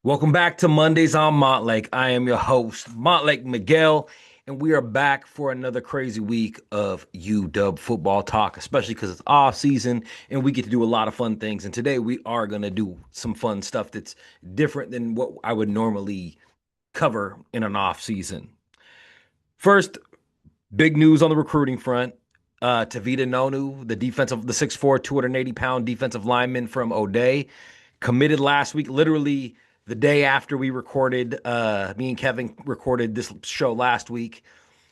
Welcome back to Mondays on Montlake. I am your host, Montlake Miguel, and we are back for another crazy week of UW football talk, especially because it's off season and we get to do a lot of fun things. And today we are going to do some fun stuff that's different than what I would normally cover in an off season. First, big news on the recruiting front. Tavita Nonu, the 6'4", 280-pound defensive lineman from O'Day, committed last week, literally the day after we recorded, me and Kevin recorded this show last week.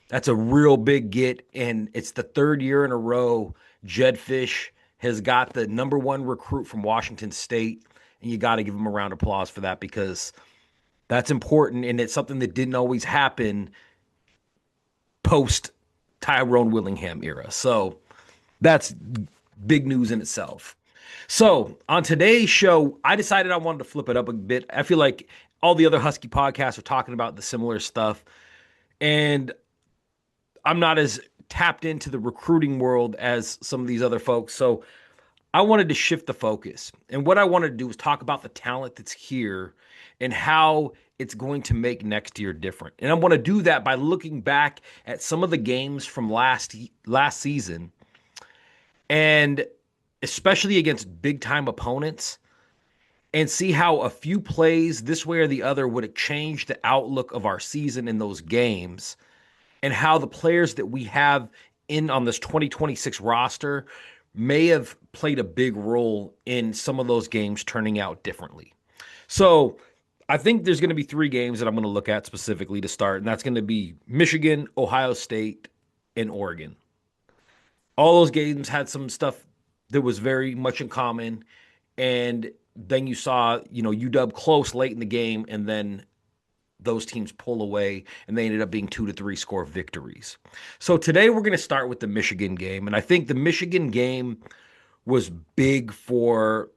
That's a real big get, and it's the third year in a row Jedd Fisch has got the number one recruit from Washington State, and you got to give him a round of applause for that because that's important, and it's something that didn't always happen post Tyrone Willingham era. So that's big news in itself. So on today's show, I decided I wanted to flip it up a bit. I feel like all the other Husky podcasts are talking about the similar stuff, and I'm not as tapped into the recruiting world as some of these other folks. So I wanted to shift the focus. And what I wanted to do was talk about the talent that's here and how it's going to make next year different. And I want to do that by looking back at some of the games from last season, and especially against big time opponents, and see how a few plays this way or the other would have changed the outlook of our season in those games, and how the players that we have in on this 2026 roster may have played a big role in some of those games turning out differently. So I think there's going to be three games that I'm going to look at specifically to start, and that's going to be Michigan, Ohio State, and Oregon. All those games had some stuff that was very much in common, and then you saw, UW close late in the game, and then those teams pull away, and they ended up being 2-3 score victories. So today we're going to start with the Michigan game, and I think the Michigan game was big for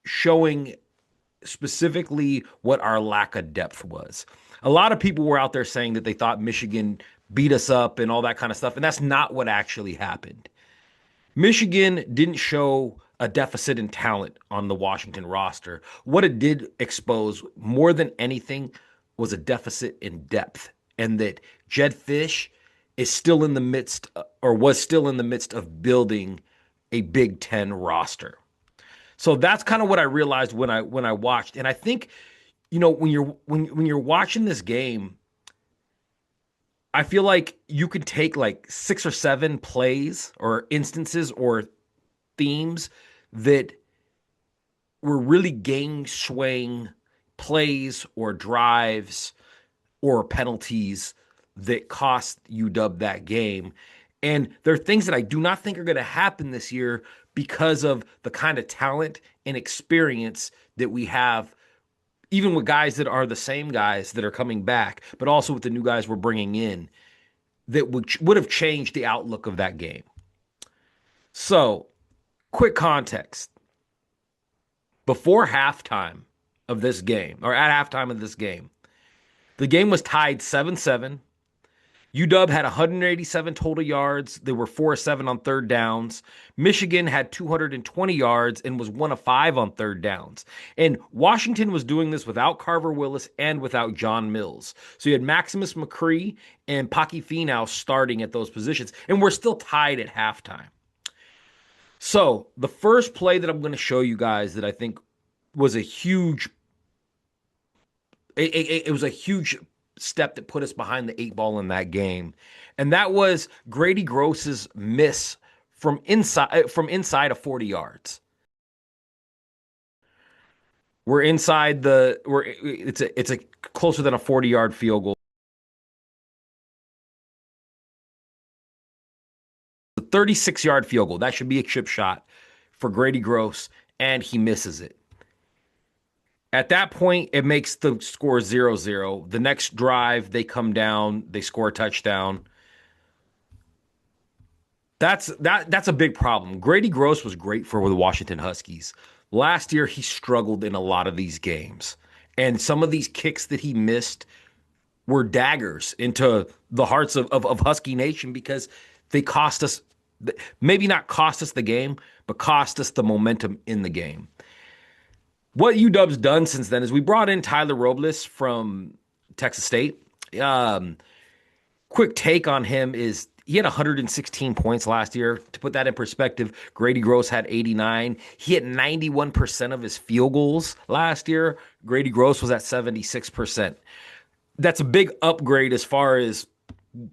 showing specifically what our lack of depth was. A lot of people were out there saying that they thought Michigan beat us up and all that kind of stuff, and that's not what actually happened. Michigan didn't show a deficit in talent on the Washington roster. What it did expose more than anything was a deficit in depth, and that Jedd Fisch is still in the midst, or was still in the midst of building a Big Ten roster. So that's kind of what I realized when I watched, and I think, when you're watching this game, I feel like you could take like 6 or 7 plays or instances or themes that were really game swaying plays or drives or penalties that cost UW that game. And there are things that I do not think are going to happen this year because of the kind of talent and experience that we have, even with guys that are the same guys that are coming back, but also with the new guys we're bringing in, that would have changed the outlook of that game. So, quick context. Before halftime of this game, or at halftime of this game, the game was tied 7-7. UW had 187 total yards. They were 4 of 7 on third downs. Michigan had 220 yards and was 1 of 5 on third downs. And Washington was doing this without Carver Willis and without John Mills. So you had Maximus McCree and Paki Finau starting at those positions. And we're still tied at halftime. So the first play that I'm going to show you guys that I think was a huge, it was a huge step that put us behind the 8 ball in that game, and that was Grady Gross's miss from inside of 40 yards. It's a closer than a 40-yard field goal. A 36-yard field goal. That should be a chip shot for Grady Gross, and he misses it. At that point, it makes the score 0-0. The next drive, they come down, they score a touchdown. That's a big problem. Grady Gross was great for the Washington Huskies. Last year, he struggled in a lot of these games. And some of these kicks that he missed were daggers into the hearts of Husky Nation because they cost us, maybe not cost us the game, but cost us the momentum in the game. What UW's done since then is we brought in Tyler Robles from Texas State. Um, Quick take on him is he had 116 points last year. To put that in perspective, Grady Gross had 89. He hit 91% of his field goals last year. Grady Gross was at 76%. That's a big upgrade as far as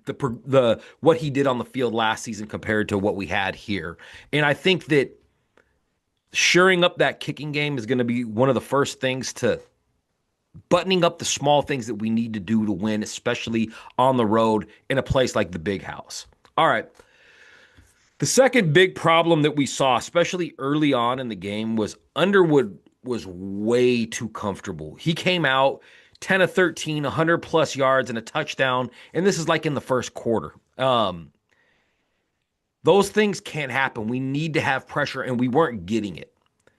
the what he did on the field last season compared to what we had here. And I think that shoring up that kicking game is going to be one of the first things to buttoning up the small things that we need to do to win, especially on the road in a place like the Big House. All right. The second big problem that we saw, especially early on in the game, was Underwood was way too comfortable. He came out 10 of 13, 100 plus yards and a touchdown, and this is like in the first quarter. Those things can't happen. We need to have pressure, and we weren't getting it.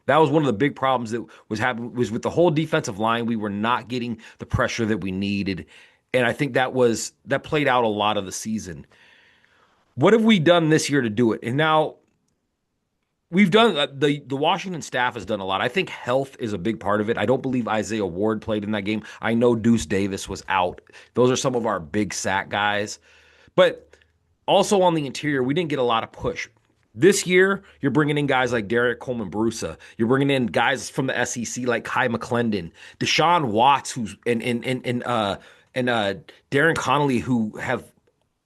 That was one of the big problems that was happening was with the whole defensive line. We were not getting the pressure that we needed. And I think that played out a lot of the season. What have we done this year to do it? And now we've done the Washington staff has done a lot. I think health is a big part of it. I don't believe Isaiah Ward played in that game. I know Deuce Davis was out. Those are some of our big sack guys. But also on the interior, we didn't get a lot of push. This year, you're bringing in guys like Derek Coleman Brusa. You're bringing in guys from the SEC like Kai McClendon, Deshaun Watts, who's and Darren Connolly, who have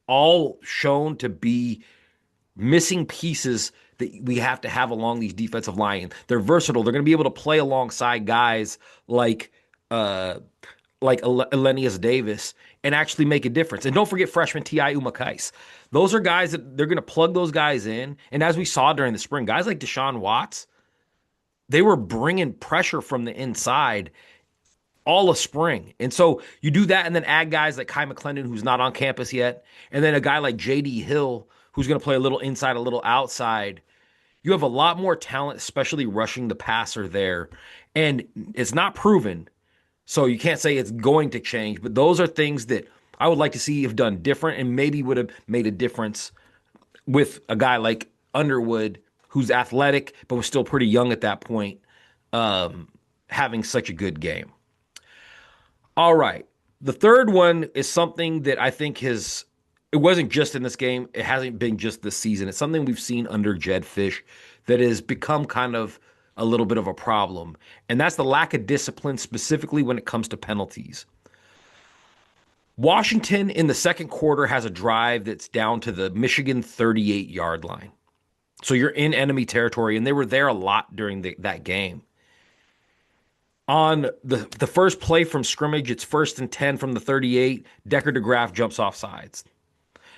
all shown to be missing pieces that we have to have along these defensive line. They're versatile. They're going to be able to play alongside guys uh, like Elenius Davis and actually make a difference. And don't forget freshman T.I. Umakais. Those are guys that they're going to plug those guys in. And as we saw during the spring, guys like Deshaun Watts, they were bringing pressure from the inside all of spring. And so you do that and then add guys like Kai McClendon, who's not on campus yet, and then a guy like J.D. Hill, who's going to play a little inside, a little outside. You have a lot more talent, especially rushing the passer there. And it's not proven, so you can't say it's going to change, but those are things that I would like to see if done different and maybe would have made a difference with a guy like Underwood, who's athletic but was still pretty young at that point, having such a good game. All right. The third one is something that I think it wasn't just in this game. It hasn't been just this season. It's something we've seen under Jedd Fisch that has become kind of a little bit of a problem. And that's the lack of discipline, specifically when it comes to penalties. Washington in the second quarter has a drive that's down to the Michigan 38-yard line. So you're in enemy territory, and they were there a lot during that game. On the first play from scrimmage, it's 1st and 10 from the 38. Decker DeGraff jumps off sides.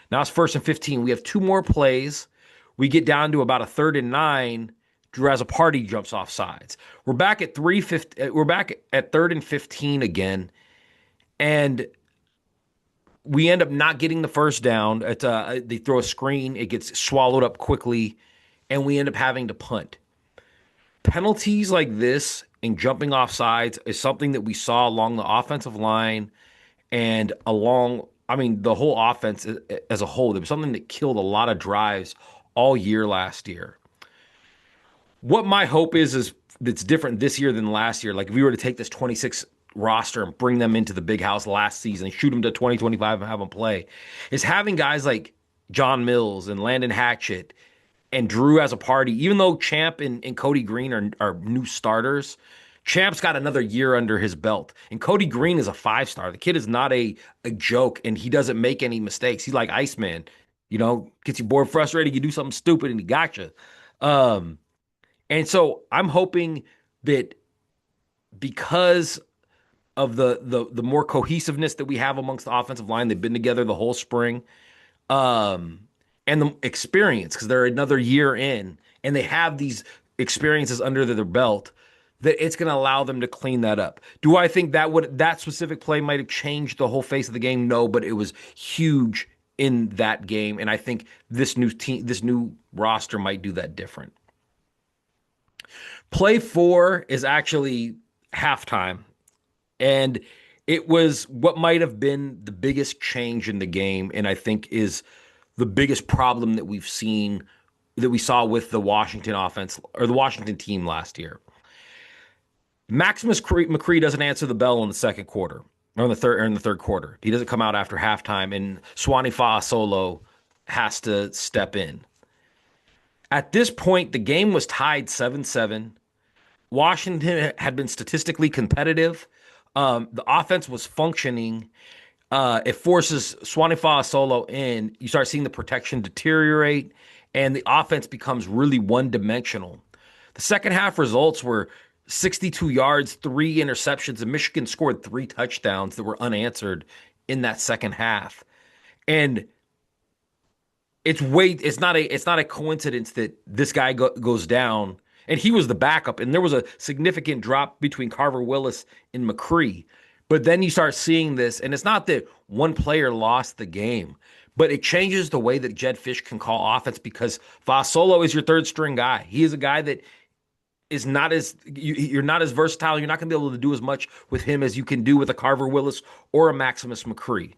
Now it's 1st and 15. We have two more plays. We get down to about a 3rd and 9. Drew Azzopardi jumps off sides. We're back at 3rd and 15 again, and we end up not getting the first down. They throw a screen. It gets swallowed up quickly, and we end up having to punt. Penalties like this and jumping off sides is something that we saw along the offensive line and the whole offense as a whole. It was something that killed a lot of drives all year last year. What my hope is that's different this year than last year. Like if we were to take this 26 roster and bring them into the Big House last season, shoot them to 2025 and have them play, is having guys like John Mills and Landen Hatchett and Drew Azzopardi, even though Champ and Kodi Greene are new starters, Champ's got another year under his belt. And Kodi Greene is a 5-star. The kid is not a joke, and he doesn't make any mistakes. He's like Iceman. Gets you bored, frustrated, you do something stupid, and he got you. And so I'm hoping that because of the more cohesiveness that we have amongst the offensive line, they've been together the whole spring, and the experience, because they're another year in, and they have these experiences under their belt, that it's going to allow them to clean that up. Do I think that specific play might have changed the whole face of the game? No, but it was huge in that game, and I think this new roster might do that different. Play 4 is actually halftime, and it was what might have been the biggest change in the game, and I think is the biggest problem that we saw with the Washington offense or the Washington team last year. Maximus McCree doesn't answer the bell in the second quarter or in the third quarter. He doesn't come out after halftime, and Swanee Solo has to step in. At this point, the game was tied 7-7. Washington had been statistically competitive. The offense was functioning. It forces Swanee Solo in. You start seeing the protection deteriorate, and the offense becomes really one dimensional. The second half results were 62 yards, three interceptions, and Michigan scored three touchdowns that were unanswered in that second half. And it's not a coincidence that this guy goes down, and he was the backup, and there was a significant drop between Carver Willis and McCree. But then you start seeing this, and it's not that one player lost the game, but it changes the way that Jedd Fisch can call offense because Fasolo is your third string guy. He is a guy that is not as you're not as versatile. You're not going to be able to do as much with him as you can do with a Carver Willis or a Maximus McCree.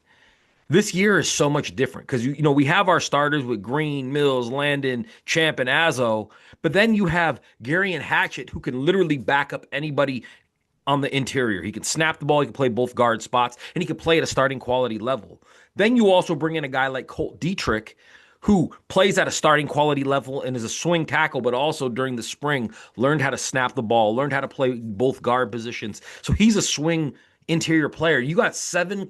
This year is so much different because we have our starters with Greene, Mills, Landen, Champ, and Azzo, but then you have Gary and Hatchett who can literally back up anybody on the interior. He can snap the ball, he can play both guard spots, and he can play at a starting quality level. Then you also bring in a guy like Colt Dietrich, who plays at a starting quality level and is a swing tackle, but also during the spring learned how to snap the ball, learned how to play both guard positions. So he's a swing interior player. You got seven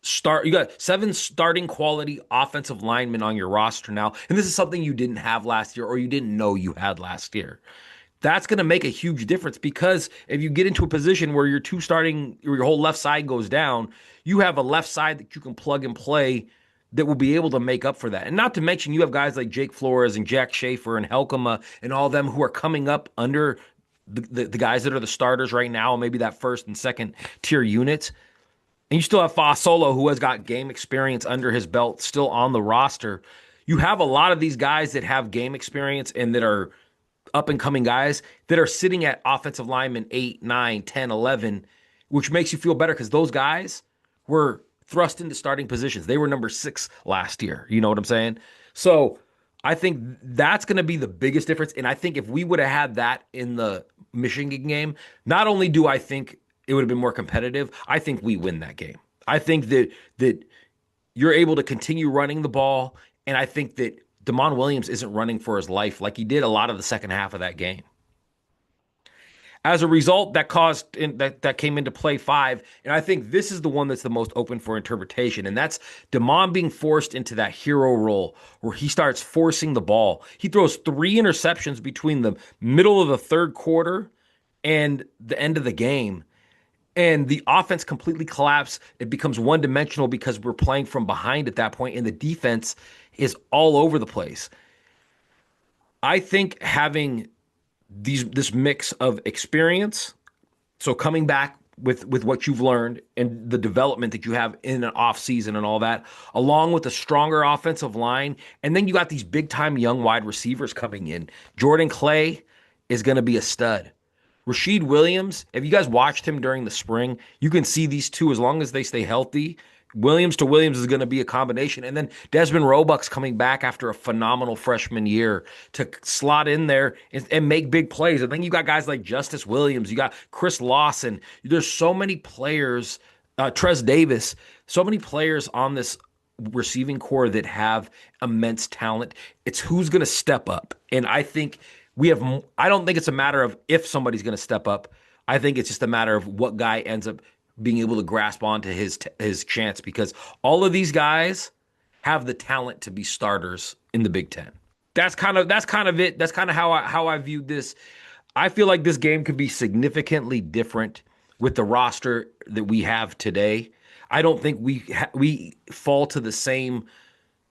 starting quality offensive linemen on your roster now. And this is something you didn't have last year or you didn't know you had last year. That's going to make a huge difference because if you get into a position where your whole left side goes down, you have a left side that you can plug and play that will be able to make up for that. And not to mention you have guys like Jake Flores and Jack Schaefer and Helkema and all of them who are coming up under the guys that are the starters right now, maybe that first and second tier units. And you still have Fasolo, who has got game experience under his belt, still on the roster. You have a lot of these guys that have game experience and that are up and coming guys that are sitting at offensive linemen 8, 9, 10, 11, which makes you feel better because those guys were thrust into starting positions. They were number 6 last year. You know what I'm saying? So I think that's going to be the biggest difference. And I think if we would have had that in the Michigan game, not only do I think it would have been more competitive, I think we win that game. I think that you're able to continue running the ball, and I think that Damon Williams isn't running for his life like he did a lot of the second half of that game. As a result, that came into play 5, and I think this is the one that's the most open for interpretation, and that's Damon being forced into that hero role where he starts forcing the ball. He throws 3 interceptions between the middle of the third quarter and the end of the game. And the offense completely collapsed. It becomes one dimensional because we're playing from behind at that point, and the defense is all over the place. I think having this mix of experience, so coming back with what you've learned and the development that you have in an off season and all that, along with a stronger offensive line, and then you got these big time young wide receivers coming in. Jordan Clay is going to be a stud. Rashid Williams, if you guys watched him during the spring, you can see these two, as long as they stay healthy, Williams to Williams is going to be a combination. And then Desmond Roebuck's coming back after a phenomenal freshman year to slot in there and make big plays. And then you got guys like Justice Williams. You got Chris Lawson. There's so many players, Trez Davis, so many players on this receiving core that have immense talent. It's who's going to step up. And I don't think it's a matter of if somebody's going to step up. I think it's just a matter of what guy ends up being able to grasp onto his chance because all of these guys have the talent to be starters in the Big Ten. That's kind of it. That's kind of how I viewed this. I feel like this game could be significantly different with the roster that we have today. I don't think we fall to the same.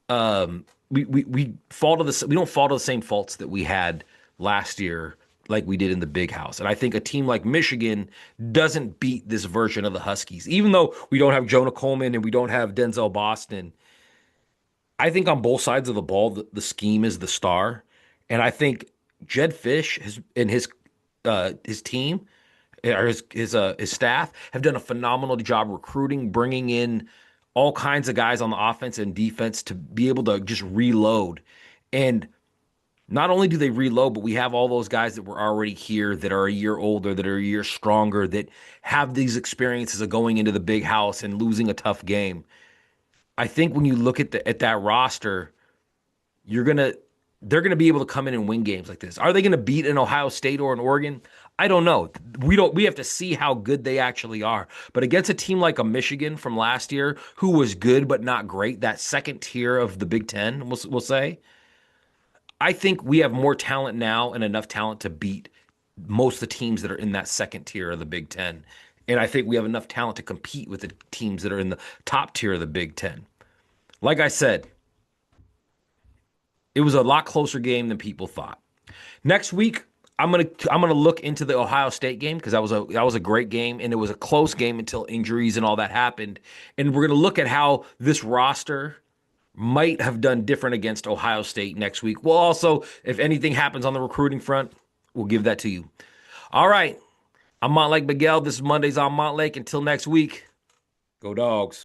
We don't fall to the same faults that we had last year like we did in the Big House. And I think a team like Michigan doesn't beat this version of the Huskies. Even though we don't have Jonah Coleman and we don't have Denzel Boston, I think on both sides of the ball, the scheme is the star. And I think Jedd Fisch and his team or his staff have done a phenomenal job recruiting, bringing in all kinds of guys on the offense and defense to be able to just reload. And Not only do they reload, but we have all those guys that were already here that are a year older, that are a year stronger, that have these experiences of going into the big house and losing a tough game. I think when you look at that roster, you're gonna they're gonna be able to come in and win games like this. Are they gonna beat an Ohio State or an Oregon? I don't know. We have to see how good they actually are. But against a team like a Michigan from last year, who was good but not great, that second tier of the Big Ten, we'll say, I think we have more talent now and enough talent to beat most of the teams that are in that second tier of the Big Ten. And I think we have enough talent to compete with the teams that are in the top tier of the Big Ten. Like I said, it was a lot closer game than people thought. Next week, I'm gonna look into the Ohio State game because that was a great game and it was a close game until injuries and all that happened. And we're gonna look at how this roster might have done different against Ohio State next week. Well, also, if anything happens on the recruiting front, we'll give that to you. All right. I'm Montlake Miguel. This is Mondays on Montlake. Until next week, go Dogs.